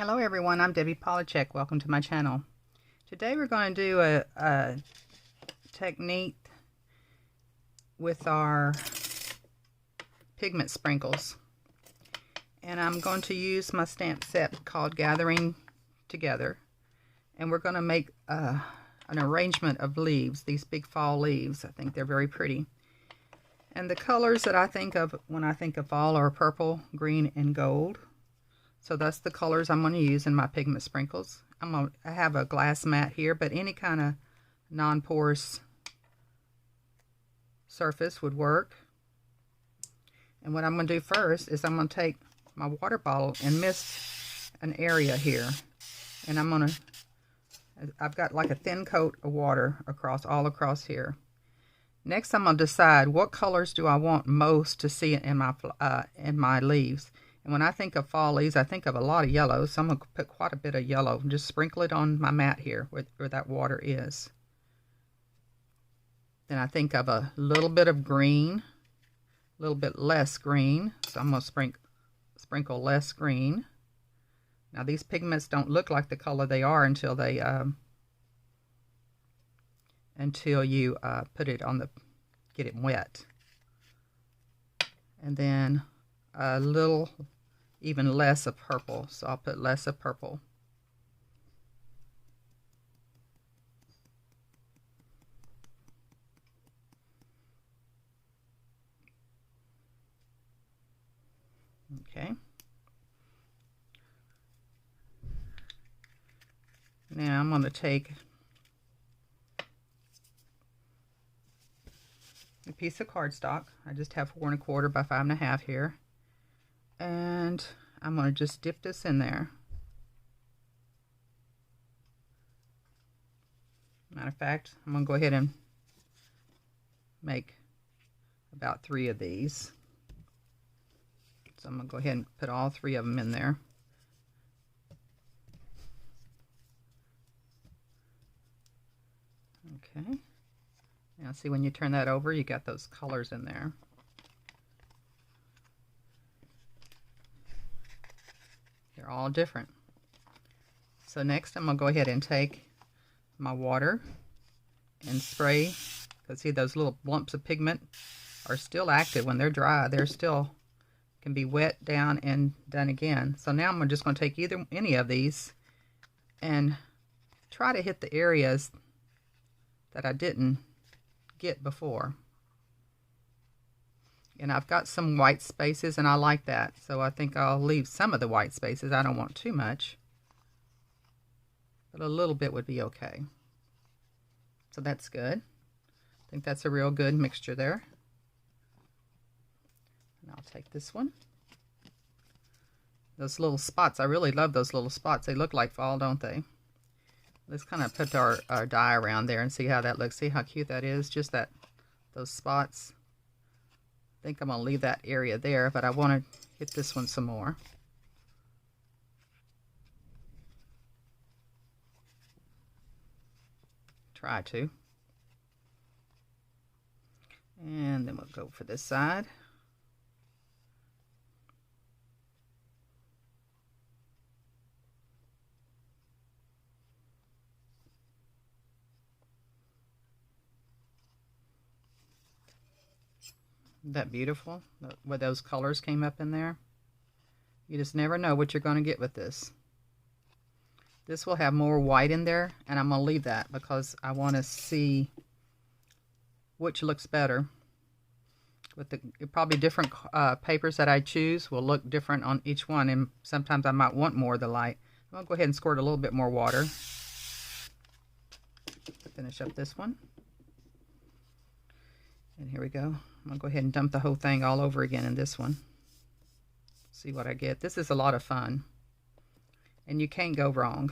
Hello everyone, I'm Debbie Polachek. Welcome to my channel. Today we're going to do a technique with our pigment sprinkles. And I'm going to use my stamp set called Gathering Together. And we're going to make an arrangement of leaves, these big fall leaves. I think they're very pretty. And the colors that I think of when I think of fall are purple, green, and gold. So that's the colors I'm going to use in my pigment sprinkles. I have a glass mat here, but any kind of non-porous surface would work. And what I'm going to do first is I'm going to take my water bottle and mist an area here. And I've got like a thin coat of water all across here. Next, I'm going to decide what colors do I want most to see in my leaves. And when I think of fall leaves, I think of a lot of yellow, so I'm going to put quite a bit of yellow and just sprinkle it on my mat here where that water is. Then I think of a little bit of green, a little bit less green, so I'm going to sprinkle less green. Now these pigments don't look like the color they are until you put it on get it wet. And then a little even less of purple, so I'll put less of purple. Okay. Now I'm going to take a piece of cardstock. I just have 4 1/4 by 5 1/2 here. And I'm going to just dip this in there. Matter of fact, I'm going to go ahead and make about 3 of these. So I'm going to go ahead and put all 3 of them in there. Okay. Now see, when you turn that over, you got those colors in there. They're all different. So next I'm going to go ahead and take my water and spray, because see, those little lumps of pigment are still active. When they're dry, they're still can be wet down and done again. So now I'm just going to take any of these and try to hit the areas that I didn't get before. And I've got some white spaces, and I like that. So I think I'll leave some of the white spaces. I don't want too much, but a little bit would be okay. So that's good. I think that's a real good mixture there. And I'll take this one. Those little spots, I really love those little spots. They look like fall, don't they? Let's kind of put our dye around there and see how that looks. See how cute that is? Just those spots. I think I'm going to leave that area there, but I want to hit this one some more. Try to. And then we'll go for this side. Isn't that beautiful? Where those colors came up in there. You just never know what you're going to get with this. This will have more white in there, and I'm going to leave that because I want to see which looks better. With the probably different papers that I choose will look different on each one, and sometimes I might want more of the light. I'm going to go ahead and squirt a little bit more water. Finish up this one. And here we go. I'm going to go ahead and dump the whole thing all over again in this one. See what I get. This is a lot of fun. And you can't go wrong.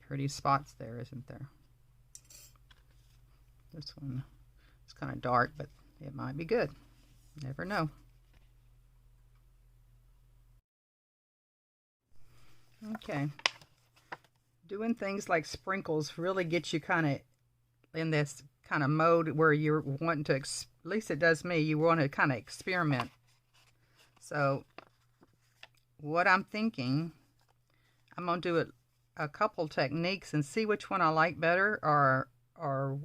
pretty spots there, isn't there? This one is kind of dark, but it might be good. Never know. Okay. Doing things like sprinkles really gets you kind of in this kind of mode where you're wanting to, at least it does me, you want to kind of experiment. So what I'm thinking, I'm going to do a couple techniques and see which one I like better, or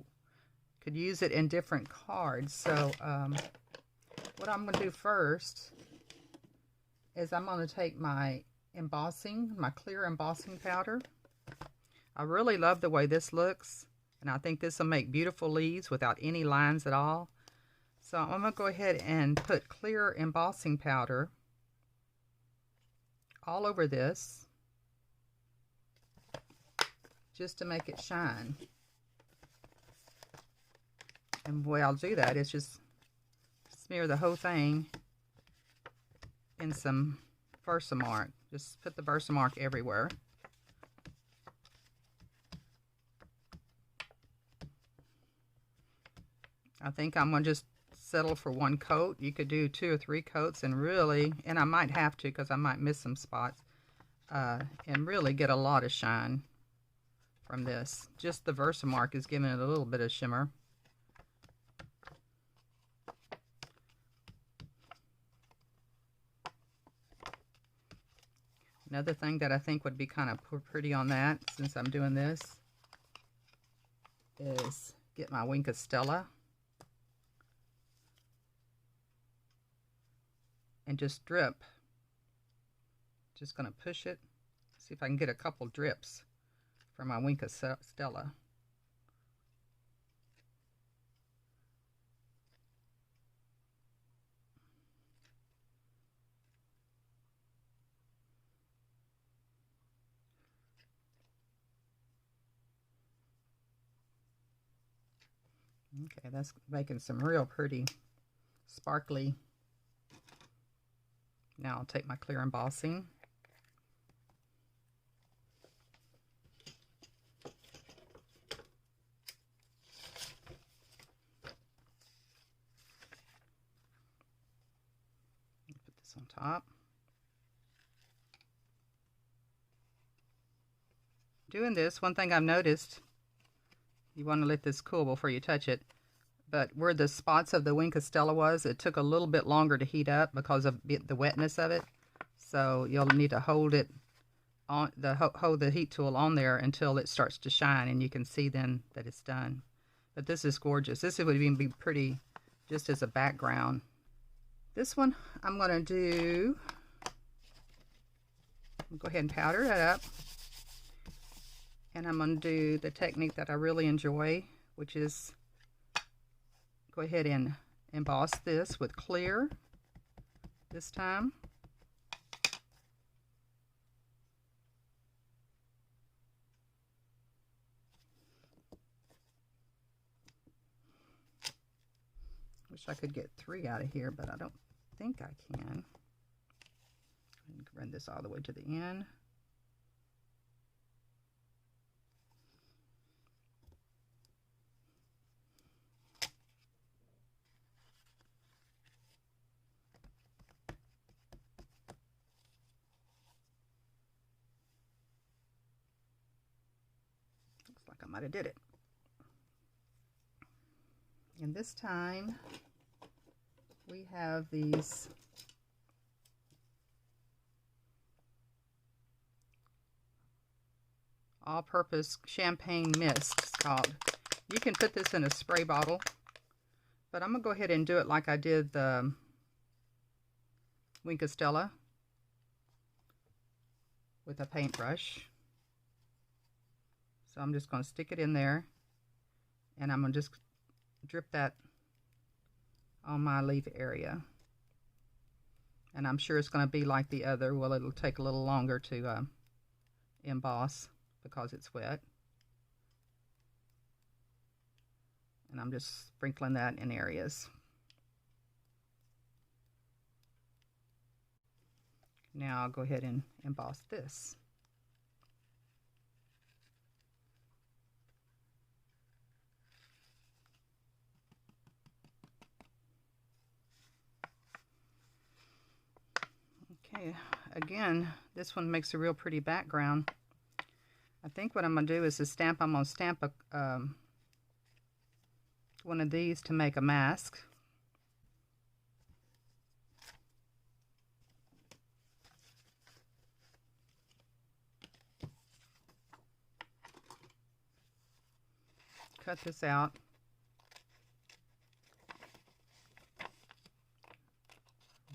could use it in different cards. So what I'm going to do first is I'm going to take my embossing, my clear embossing powder. I really love the way this looks, and I think this will make beautiful leaves without any lines at all. So I'm going to go ahead and put clear embossing powder all over this just to make it shine. And the way I'll do that is just smear the whole thing in some Versamark. Just put the Versamark everywhere. I think I'm going to just settle for one coat. You could do 2 or 3 coats and really, and I might have to because I might miss some spots, and really get a lot of shine from this. Just the Versamark is giving it a little bit of shimmer. Another thing that I think would be kind of pretty on that, since I'm doing this, is get my Wink of Stella and just drip. Just going to push it, see if I can get a couple drips from my Wink of Stella. Okay, that's making some real pretty, sparkly. Now I'll take my clear embossing. Put this on top. Doing this, one thing I've noticed, you want to let this cool before you touch it, but where the spots of the Wink of Stella was, it took a little bit longer to heat up because of the wetness of it. So you'll need to hold it on hold the heat tool on there until it starts to shine, and you can see then that it's done. But this is gorgeous. This would even be pretty just as a background. This one I'm going to do, go ahead and powder it up. And I'm going to do the technique that I really enjoy, which is go ahead and emboss this with clear this time. Wish I could get 3 out of here, but I don't think I can. Run this all the way to the end. Looks like I might have did it. And this time we have these all-purpose champagne mist, it's called. You can put this in a spray bottle, but I'm gonna go ahead and do it like I did the Wink of Stella with a paintbrush. So I'm just going to stick it in there, and I'm going to just drip that on my leaf area. And I'm sure it's going to be like the other. Well, it'll take a little longer to emboss because it's wet. And I'm just sprinkling that in areas. Now I'll go ahead and emboss this. Okay, again, this one makes a real pretty background. I think what I'm going to do is I'm going to stamp one of these to make a mask. Cut this out.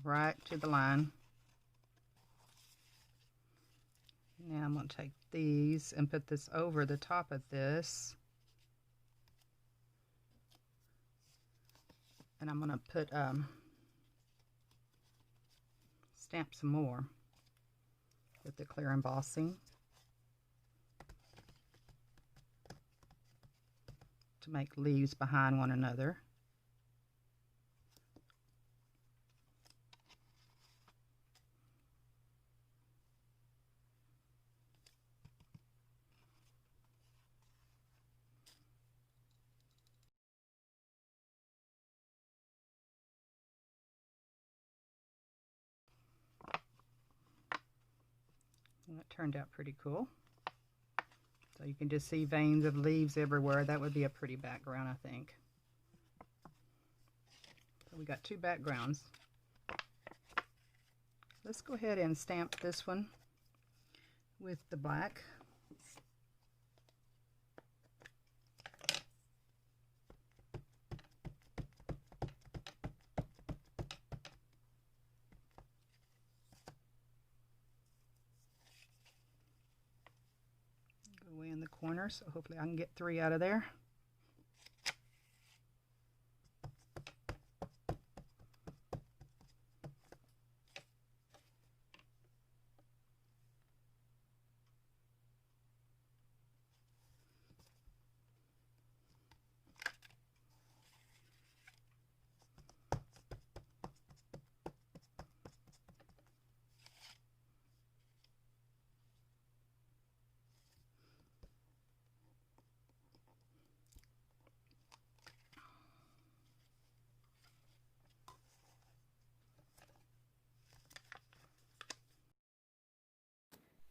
Right to the line. Now I'm going to take these and put this over the top of this. And I'm going to put stamp some more with the clear embossing to make leaves behind one another. And it turned out pretty cool. So you can just see veins of leaves everywhere. That would be a pretty background, I think. So we got two backgrounds. Let's go ahead and stamp this one with the black. Go away in the corner, so hopefully I can get 3 out of there.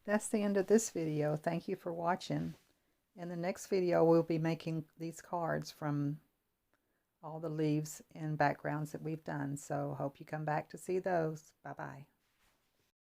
That's the end of this video. Thank you for watching. In the next video, we'll be making these cards from all the leaves and backgrounds that we've done. So hope you come back to see those. Bye-bye.